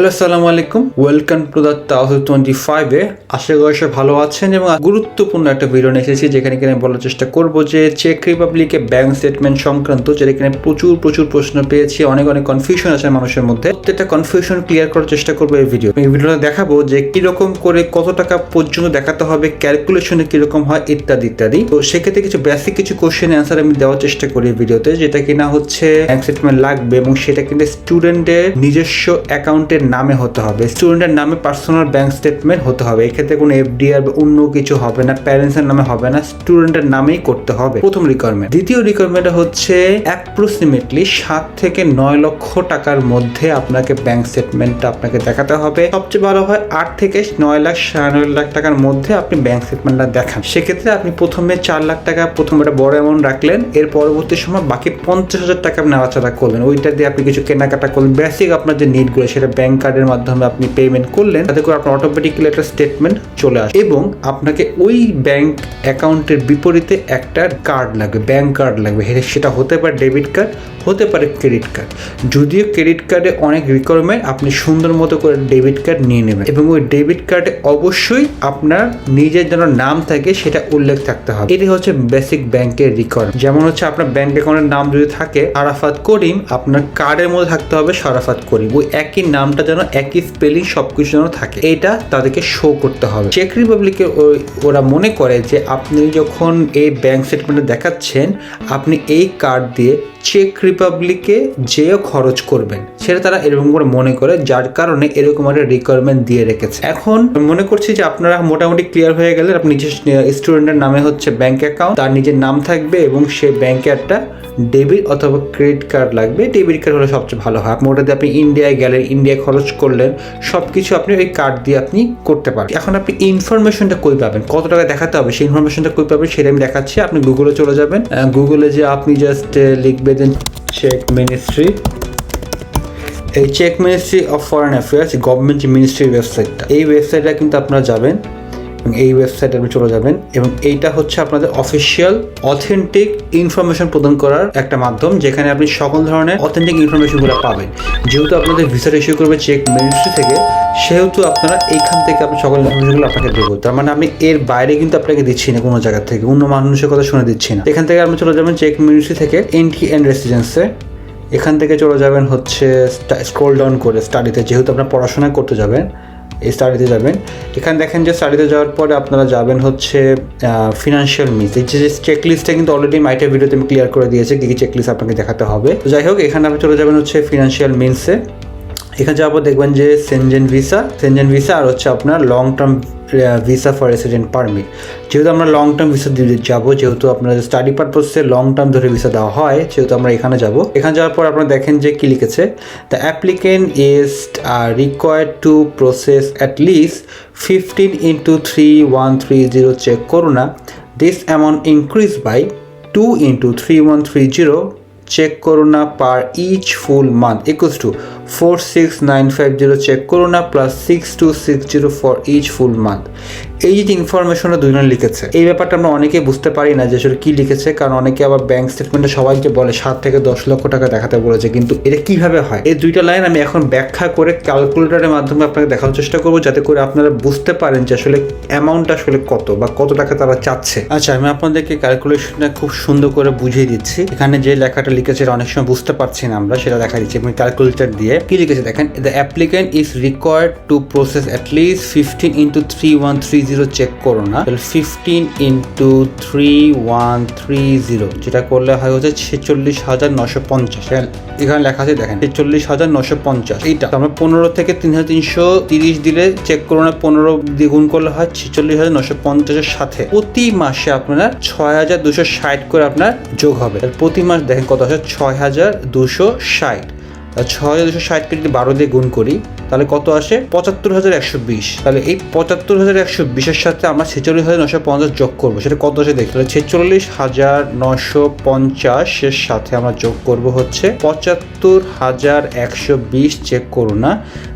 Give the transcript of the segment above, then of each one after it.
Hello আসসালামু আলাইকুম, welcome to the 2025 আশা করি সবাই ভালো আছেন এবং গুরুত্বপূর্ণ একটা ভিডিও নিয়ে এসেছি যেখানে কিনা বলার চেষ্টা করব যে চেক রিপাবলিকে ব্যাংক স্টেটমেন্ট সংক্রান্ত যেটা কিনা প্রচুর প্রশ্ন পেয়েছি, অনেক কনফিউশন আছে মানুষের মধ্যে। প্রত্যেকটা কনফিউশন ক্লিয়ার করার চেষ্টা করবো এই ভিডিওটা দেখাবো যে কিরকম করে কত টাকা পর্যন্ত দেখাতে হবে, ক্যালকুলেশনে কিরকম হয় ইত্যাদি। তো সেক্ষেত্রে কিছু বেসিক কিছু কোশ্চেন অ্যান্সার আমি দেওয়ার চেষ্টা করি এই ভিডিওতে, যেটা কিনা হচ্ছে ব্যাংক স্টেটমেন্ট লাগবে এবং সেটা কিন্তু স্টুডেন্টের নিজস্ব অ্যাকাউন্টের নামে হতে হবে, স্টুডেন্টের নামে পার্সোনাল ব্যাংক স্টেটমেন্ট হতে হবে। এক্ষেত্রে কোনো এফডিআর বা অন্য কিছু হবে না, প্যারেন্টসের নামে হবে না, স্টুডেন্টের নামেই করতে হবে প্রথম রিকোয়ারমেন্ট। দ্বিতীয় রিকোয়ারমেন্ট হচ্ছে অ্যাপ্রক্সিমেটলি 7 থেকে 9 লক্ষ টাকার মধ্যে আপনাকে ব্যাংক স্টেটমেন্টটা আপনাকে দেখাতে হবে। সবচেয়ে ভালো হয় 8 থেকে 9 লাখ 9.5 লাখ টাকার মধ্যে আপনি ব্যাংক স্টেটমেন্টটা দেখান। সেক্ষেত্রে আপনি প্রথমে 4 লাখ টাকা প্রথম একটা বড় অ্যামাউন্ট রাখলেন, এর পরবর্তী সময় বাকি 50,000 টাকা নাড়াচাড়া করলেন, ওইটা দিয়ে আপনি কিছু কেনাকাটা করলেন, বেসিক আপনার যে নিডগুলো সেটা ব্যাংক কার্ডের মাধ্যমে আপনি পেমেন্ট করলেন, তাতে করে আপনার অটোমেটিক্যালি একটা স্টেটমেন্ট চলে আসে। এবং আপনাকে ওই ব্যাংক অ্যাকাউন্টের বিপরীতে একটা কার্ড লাগবে, ব্যাংক কার্ড লাগবে, সেটা হতে পারে ডেবিট কার্ড, হতে পারে ক্রেডিট কার্ড। যদিও ক্রেডিট কার্ডে অনেক রিকোয়ারমেন্ট, আপনি সুন্দর মতো করে ডেবিট কার্ড নিয়ে নেবেন এবং ওই ডেবিট কার্ডে অবশ্যই আপনার নিজের যেন নাম থাকে সেটা উল্লেখ থাকতে হবে। এটি হচ্ছে বেসিক ব্যাংকের রিকোয়ারমেন্ট। যেমন হচ্ছে আপনার ব্যাংক অ্যাকাউন্টের নাম যদি থাকে সারাফাত করিম, আপনার কার্ডের মধ্যে থাকতে হবে সারাফাত করিম, ওই একই নামটা যেন একই স্পেলিং সবকিছু যেন থাকে, এটা তাদেরকে শো করতে হবে। চেক রিপাবলিকে ওরা মনে করে যে আপনি যখন এই ব্যাংক স্টেটমেন্টে দেখাচ্ছেন আপনি এই কার্ড দিয়ে চেক রিপাবলিকে যেও খরচ করবেন, সেটা তারা এরকম করে মনে করে, যার কারণে এরকম একটা রিকোয়ারমেন্ট দিয়ে রেখেছে। এখন মনে করছি যে আপনারা মোটামুটি ক্লিয়ার হয়ে গেলে আপনি নিজের স্টুডেন্টের নামে হচ্ছে ব্যাংক অ্যাকাউন্ট, তার নিজের নাম থাকবে এবং সে ব্যাংকে একটা ডেবিট অথবা ক্রেডিট কার্ড লাগবে। ডেবিট কার্ড হলে সবচেয়ে ভালো হয়, ওটা দিয়ে আপনি ইন্ডিয়ায় গেলেন, ইন্ডিয়ায় খরচ করলেন, সবকিছু আপনি ওই কার্ড দিয়ে আপনি করতে পারেন। এখন আপনি ইনফরমেশনটা কই পাবেন, কত টাকা দেখাতে হবে সেই ইনফরমেশনটা কই পাবেন সেটা আমি দেখাচ্ছি। আপনি গুগলে চলে যাবেন, গুগলে যে আপনি জাস্ট লিখবেন চেক মিনিস্ট্রি, এই চেক ministry of foreign affairs government যে মিনিস্ট্রির ওয়েবসাইটটা, এই ওয়েবসাইটে কিন্তু আপনারা যাবেন এবং এই ওয়েবসাইটে আপনি চলে যাবেন এবং এইটা হচ্ছে আপনাদের অফিসিয়াল অথেন্টিক ইনফরমেশন প্রদান করার একটা মাধ্যম, যেখানে আপনি সকল ধরনের অথেন্টিক ইনফরমেশনগুলো পাবেন। যেহেতু আপনাদের ভিসা ইস্যু করবে চেক মিনিস্ট্রি থেকে, সেহেতু আপনারা এইখান থেকে আপনি সকল ইনফরমেশনগুলো আপনাকে দেবো। তার মানে আমি এর বাইরে কিন্তু আপনাকে দিচ্ছি না, কোনো জায়গা থেকে অন্য মানুষের কথা শুনে দিচ্ছি না। এখান থেকে আপনি চলে যাবেন চেক মিনিস্ট্রি থেকে এন্ট্রি অ্যান্ড রেসিডেন্সে, এখান থেকে চলে যাবেন হচ্ছে স্ক্রল ডাউন করে স্টাডিতে, যেহেতু আপনার পড়াশোনা করতে যাবেন এই স্টাডিতে যাবেন। এখানে দেখেন যে স্টাডিতে যাওয়ার পরে আপনারা যাবেন হচ্ছে ফিনান্সিয়াল মিনস, এই যে চেকলিস্টটা কিন্তু অলরেডি মাইটের ভিডিওতে আমি ক্লিয়ার করে দিয়েছি কী কী চেকলিস্ট আপনাকে দেখাতে হবে। তো যাই হোক, এখানে আপনি চলে যাবেন হচ্ছে ফিনান্সিয়াল মিনসে। এখানে যাওয়ার পর দেখবেন যে সেনজেন ভিসা আর হচ্ছে আপনার long term visa for resident permit. যেহেতু আমরা লং টার্ম ভিসা যাবো, যেহেতু আপনার স্টাডি পারপাসে লং টার্ম ধরে ভিসা দেওয়া হয়, সেহেতু আমরা এখানে যাব। এখানে যাওয়ার পর আপনারা দেখেন যে কি লিখেছে, the applicant is required to process at least 15 into 3130 চেক koruna, this amount increase by 2 into 3130 চেক koruna per each full month equals to 46950 চেক koruna plus 6260 for each full month. এই যে ইনফরমেশনটা দুজনে লিখেছে, এই ব্যাপারটা আমরা অনেকেই বুঝতে পারি না যে আসলে কী লিখেছে, কারণ অনেকে আবার ব্যাংক স্টেটমেন্টে সবাইকে বলে 7 থেকে 10 লক্ষ টাকা দেখাতে বলেছে, কিন্তু এটা কীভাবে হয় এই দুইটা লাইন আমি এখন ব্যাখ্যা করে ক্যালকুলেটরের মাধ্যমে আপনাকে দেখার চেষ্টা করবো, যাতে করে আপনারা বুঝতে পারেন যে আসলে অ্যামাউন্টটা আসলে কত বা কত টাকা তারা চাচ্ছে। আচ্ছা, আমি আপনাদেরকে ক্যালকুলেশনটা খুব সুন্দর করে বুঝিয়ে দিচ্ছি। এখানে যে লেখাটা লিখেছে অনেক সময় বুঝতে পারছি না আমরা, সেটা দেখা দিচ্ছি আমি ক্যালকুলেটর দিয়ে। কি লিখেছে দেখেন, the applicant is required to process at least 15 into 3130 চেক করোনা, 15 into 3130 যেটা করলে হয় হচ্ছে 46,950। এখানে লেখা আছে দেখেন 46,950। এইটা আমরা 15 থেকে 3,330 দিলে চেক করোনা 15 দ্বিগুণ করলে হয় 46,950 সাথে প্রতি মাসে আপনার 6,260 করে আপনার যোগ হবে। প্রতি মাস দেখেন কত আছে, 6,260। 6,260কে যদি 12 দিয়ে গুণ করি তাহলে কত আসে, 75,120। তাহলে এই 75,120-এর সাথে আমরা 46,950 যোগ করবো, সেটা কত আসে দেখি, তাহলে 46,950-এর সাথে আমরা যোগ করবো হচ্ছে 75,120 চেক করোনা,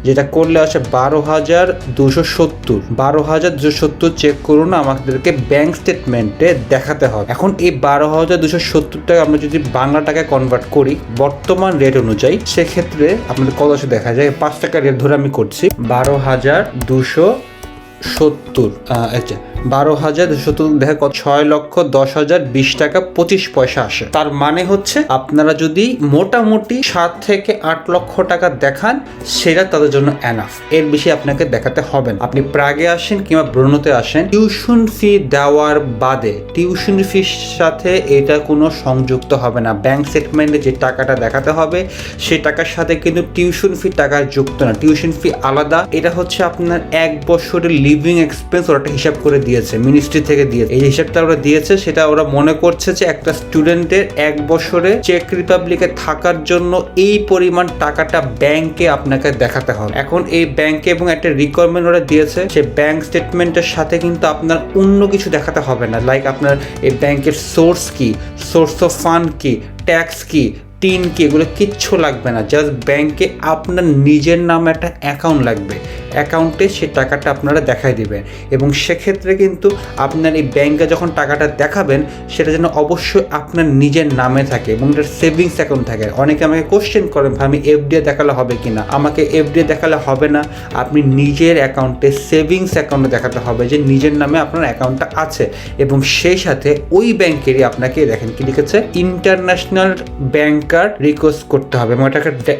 যেটা করলে আসে 12,270। 12,270 চেক করোনা আমাদেরকে ব্যাংক স্টেটমেন্টে দেখাতে হবে। এখন এই 12,270 টাকা আমরা যদি বাংলা টাকায় কনভার্ট করি বর্তমান রেট অনুযায়ী, সেক্ষেত্রে আপনাদের কত আছে দেখা যায়, 5 টাকা রেট ধরে আমি করছি 12,270, আচ্ছা 12,270 দেখা কত, 6,10,020 টাকা 25 পয়সা আসে। তার মানে হচ্ছে আপনারা যদি মোটামুটি 7 থেকে 8 লক্ষ টাকা দেখান সেটা তাদের জন্য এনাফ, এর বেশি আপনাকে দেখাতে হবে না। আপনি প্রাগে আসেন কিংবা ব্রুনোতে আসেন, টিউশন ফি দেওয়ার বাদে টিউশন ফির সাথে এটা কোনো সংযুক্ত হবে না। ব্যাংক স্টেটমেন্টে যে টাকাটা দেখাতে হবে সেই টাকার সাথে কিন্তু টিউশন ফি টাকা যুক্ত না, টিউশন ফি আলাদা। এটা হচ্ছে আপনার 1 বছরের লিভিং এক্সপেন্স ওরা একটা হিসাব করে দিয়েছে, মিনিস্ট্রি থেকে দিয়েছে। এই হিসাবটা ওরা দিয়েছে, সেটা ওরা মনে করছে যে একটা স্টুডেন্টের 1 বছরে চেক রিপাবলিকে থাকার জন্য এই পরিমাণ টাকাটা ব্যাংকে আপনাকে দেখাতে হবে। এখন এই ব্যাংকে এবং একটা রিকোয়ারমেন্ট ওরা দিয়েছে, সে ব্যাংক স্টেটমেন্টের সাথে কিন্তু আপনার অন্য কিছু দেখাতে হবে না, লাইক আপনার এই ব্যাংকের সোর্স কি, সোর্স অফ ফান্ড কি, ট্যাক্স কি, টিন কি, এগুলো কিচ্ছু লাগবে না। জাস্ট ব্যাংকে আপনার নিজের নামে একটা অ্যাকাউন্ট লাগবে, অ্যাকাউন্টে সে টাকাটা আপনারা দেখাই দিবেন। এবং সেক্ষেত্রে কিন্তু আপনার এই ব্যাংকে যখন টাকাটা দেখাবেন সেটা যেন অবশ্যই আপনার নিজের নামে থাকে এবং এটা সেভিংস অ্যাকাউন্ট থাকে। অনেকে আমাকে কোশ্চেন করেন, আমি এফডিএ দেখালে হবে কি না। আমাকে এফডিএ দেখালে হবে না, আপনি নিজের অ্যাকাউন্টে সেভিংস অ্যাকাউন্টে দেখাতে হবে যে নিজের নামে আপনার অ্যাকাউন্টটা আছে। এবং সেই সাথে ওই ব্যাংকেরই আপনাকে দেখেন কি লিখেছে, ইন্টারন্যাশনাল ব্যাংক কার্ড রিকোয়েস্ট করতে হবে এবং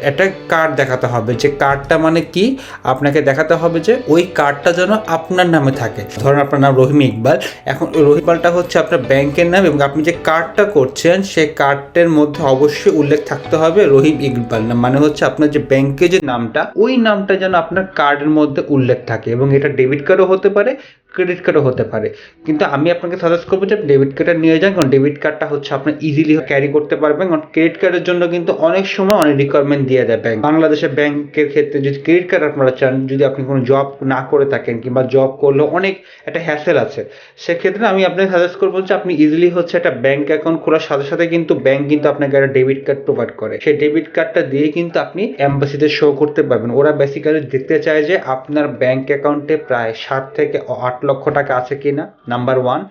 একটা কার্ড দেখাতে হবে। যে কার্ডটা মানে কি, আপনাকে দেখাতে হবে যে ওই কার্ডটা যেন আপনার নামে থাকে। ধরুন আপনার নাম রহিম ইকবাল, এখন রহিম ইকবালটা হচ্ছে আপনার ব্যাংকের নাম এবং আপনি যে কার্ডটা করছেন সেই কার্ডের মধ্যে অবশ্যই উল্লেখ থাকতে হবে রহিম ইকবাল নাম, মানে হচ্ছে আপনার যে ব্যাংকে যে নামটা ওই নামটা যেন আপনার কার্ডের মধ্যে উল্লেখ থাকে। এবং এটা ডেবিট কার্ডও হতে পারে, ক্রেডিট কার্ডও হতে পারে, কিন্তু আমি আপনাকে সাজেস্ট করবো যে ডেবিট কার্ডটা নিয়ে যান, কারণ ডেবিট কার্ডটা হচ্ছে আপনি ইজিলি ক্যারি করতে পারবেন। কারণ ক্রেডিট কার্ডের জন্য কিন্তু অনেক সময় অনেক রিকোয়ারমেন্ট দিয়ে দেয় ব্যাংক। বাংলাদেশের ব্যাংকের ক্ষেত্রে যদি ক্রেডিট কার্ড আপনারা চান, যদি আপনি কোনো জব না করে থাকেন কিংবা জব করলেও অনেক একটা হ্যাসেল আছে, সেক্ষেত্রে আমি আপনাকে সাজেস্ট করবো যে আপনি ইজিলি হচ্ছে একটা ব্যাংক অ্যাকাউন্ট খোলার সাথে সাথে কিন্তু ব্যাংক কিন্তু আপনাকে একটা ডেবিট কার্ড প্রোভাইড করে। সেই ডেবিট কার্ডটা দিয়ে কিন্তু আপনি এম্বাসিতে শো করতে পারবেন। ওরা বেসিক্যালি দেখতে চায় যে আপনার ব্যাংক অ্যাকাউন্টে প্রায় 7 থেকে 8 লক্ষ টাকা আছে কিনা, নাম্বার 1,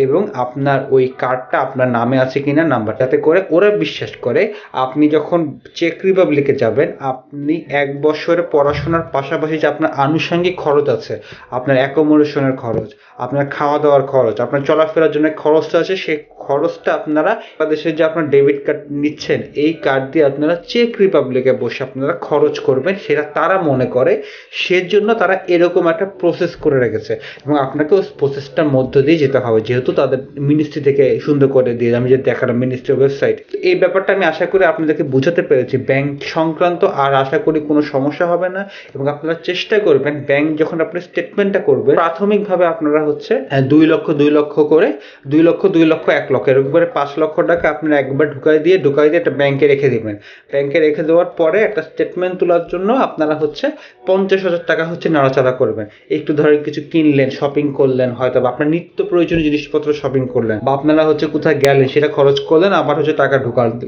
এবং আপনার ওই কার্ডটা আপনার নামে আছে কিনা, নাম্বার, যাতে করে ওরা বিশ্বাস করে আপনি যখন চেক রিপাবলিকে যাবেন, আপনি 1 বছরের পড়াশোনার পাশাপাশি যে আপনার আনুষঙ্গিক খরচ আছে, আপনার অ্যাকোমোডেশনের খরচ, আপনার খাওয়া দাওয়ার খরচ, আপনার চলাফেরার জন্য খরচটা আছে, সেই খরচটা আপনারা বাংলাদেশের যে আপনার ডেবিট কার্ড নিচ্ছেন এই কার্ড দিয়ে আপনারা চেক রিপাবলিকে বসে আপনারা খরচ করবেন, সেটা তারা মনে করে। সেজন্য তারা এরকম একটা প্রসেস করে রেখেছে এবং আপনাকে ওই প্রসেসটার মধ্য দিয়ে যেতে হবে, যেহেতু তাদের মিনিস্ট্রি থেকে সুন্দর করে দিয়ে আমি যে দেখালাম মিনিস্ট্রির ওয়েবসাইট। এই ব্যাপারটা আমি আশা করি আপনাদেরকে বোঝাতে পেরেছি ব্যাংক সংক্রান্ত, আর আশা করি কোনো সমস্যা হবে না। এবং আপনারা চেষ্টা করবেন ব্যাংক যখন আপনি স্টেটমেন্টটা করবেন, প্রাথমিকভাবে আপনারা হচ্ছে 2 লক্ষ 2 লক্ষ করে 2 লক্ষ 2 লক্ষ 1 লক্ষ এরকম করে 5 লক্ষ টাকা আপনারা একবার ঢুকাই দিয়ে একটা ব্যাংকে রেখে দিবেন। ব্যাংকে রেখে দেওয়ার পরে একটা স্টেটমেন্ট তোলার জন্য আপনারা হচ্ছে 50,000 টাকা হচ্ছে নাড়াচাড়া করবেন। একটু ধরে কিছু কিনলেন, শপিং করলেন, হয়তো বা আপনার নিত্য প্রয়োজনীয় জিনিসপত্র শপিং করলেন, বা আপনারা হচ্ছে কোথায় গেলেন সেটা খরচ করলেন, আবার হচ্ছে টাকা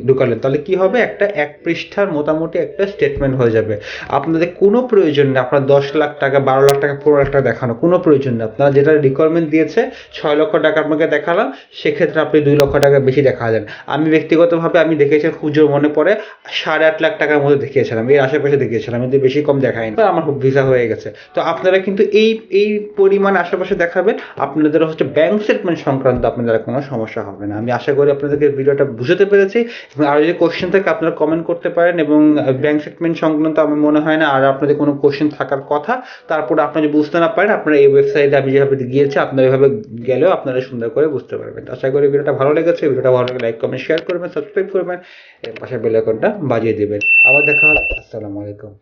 ঢুকালেন, তাহলে কি হবে, একটা 1 পৃষ্ঠার মোটামুটি একটা স্টেটমেন্ট হয়ে যাবে। আপনাদের কোনো প্রয়োজন নেই আপনার 10 লাখ টাকা, 12 লাখ টাকা, 15 লাখ টাকা দেখানো, কোনো প্রয়োজন নেই। আপনারা যেটা রিকোয়ারমেন্ট দিয়েছে 6 লক্ষ টাকা আপনাকে দেখালাম, সেক্ষেত্রে আপনি 2 লক্ষ টাকা বেশি দেখালেন। আমি ব্যক্তিগতভাবে আমি দেখেছি, খুঁজে মনে পড়ে 8.5 লাখ টাকার মধ্যে দেখিয়েছিলাম, এর আশেপাশে দেখিয়েছিলাম, কিন্তু বেশি কম দেখায়নি, আমার খুব ভিসা হয়ে গেছে। তো আপনারা কিন্তু এই পরিমাণ আশেপাশে দেখাবেন, আপনাদের হচ্ছে ব্যাংক স্টেটমেন্ট সংক্রান্ত আপনাদের কোনো সমস্যা হবে না। আমি আশা করি আপনাদেরকে ভিডিওটা বুঝতে পেরেছি। এবং আরও যদি কোশ্চেন থাকে আপনারা কমেন্ট করতে পারেন। এবং ব্যাংক স্টেটমেন্ট সংক্রান্ত আমার মনে হয় না আর আপনাদের কোনো কোশ্চেন থাকার কথা। তারপরে আপনারা যদি বুঝতে না পারেন, আপনারা এই ওয়েবসাইটে আমি যেভাবে গিয়েছি আপনারা এভাবে গেলেও আপনারা সুন্দর করে বুঝতে পারবেন। আশা করি ভিডিওটা ভালো লেগেছে। ভিডিওটা ভালো লাগলে লাইক, কমেন্ট, শেয়ার করবেন, সাবস্ক্রাইব করবেন, এর পাশে বেল আইকনটা বাজিয়ে দেবেন। আবার দেখা হবে। আসসালামু আলাইকুম।